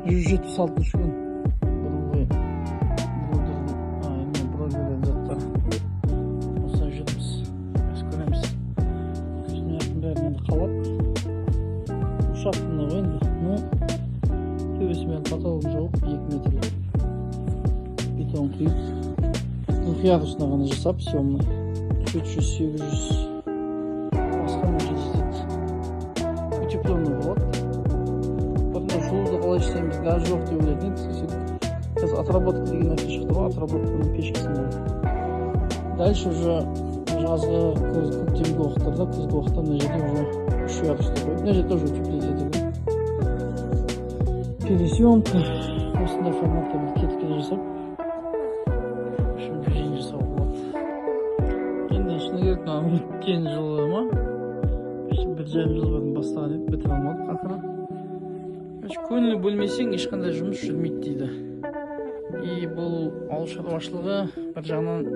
176 күн бұрынғы бродердің заттары осылай жүрміз, аз көреміз. Күзінердің бәрін енді қалап ұшақтың ғой енді, төбесімен потолығын жауып 2 метрлік бетон құйып мұқият ғана жасап съемный 400-800 басқаны жетеді. Утепленный болады. Жылуды қалай істейміз, газ жоқ деп ойлайтын едік. Қазір отработка деген нәрсе шықты ғой, отработканың пешкесін болды. Дальше уже жазғы көктемгі уақыттарда, күзгі уақытта мына жерде уже 3 градусты қойып, мына жерде тоже утеплить етеді. Пересъемка осындай форматта бір кеткі жасап, үшін движение жасауға болады. Енді шыны керек, өткен жылы ма? 1,5 жыл бұрын бастаған едік, бітіре алмадық ақыры. Көңіл бөлмесең ешқандай жұмыс жүрмейді дейді. И бұл ауыл шаруашылығы бір жағынан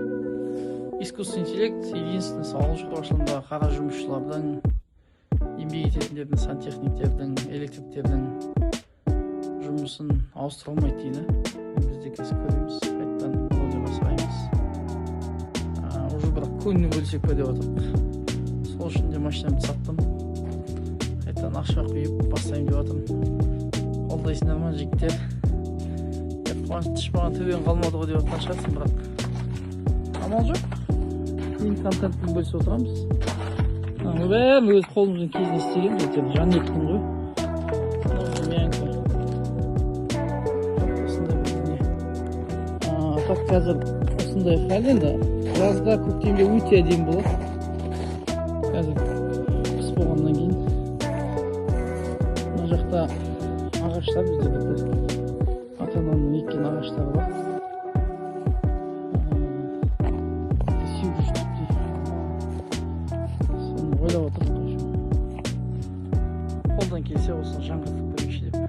искусственный интеллект, единственный ауыл шаруашылығында қара жұмысшылардың, еңбек ететіндердің, сантехниктердің, электриктердің жұмысын ауыстырылмайды дейді. Біз де қазір көреміз, қайттан бұл басқаймыз. Уже бірақ көңіл бөлсек пе деп отырмық. Сол үшін де машинамды саттым. Қайттан ақша құйып бастайым деп жатырмын. Қолдайсыңдар ма жігіттер? Тышпаған төбең қалмады ғой деп отқан шығарсың, бірақ амал жоқ. Кейін контентпен бөлісіп отырамыз. Бәрін өз қолымыздың кезінде істеген, жан еттің ғой. Так қазір осындай хал енді. Жазда көктемде өте әдемі болады. Қазір қыс болғаннан кейін. Мына жақта ағаштар бізде бітті. Ата-ананың еккен ағаштары бар. Сүйіп жүштік. Соны ойлап отырдық. Қолдан келсе осыны жаңғыртып көрейікші деп.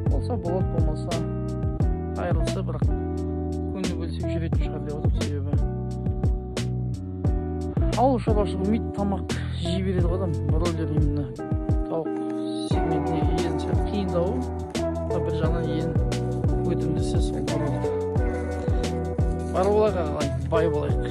Болса болады, болмаса айырылса, бірақ көңіл бөлсек жүретін шығар деп отырмын. Себебі ауыл шаруашылығы білмейді, тамақ жей береді ғой адам. Бройлер именно тауық сегментіне иен сияқты қиындауы, бір жағынан иен өтімдісі сол бройлер. Бар болайық, бай болайық.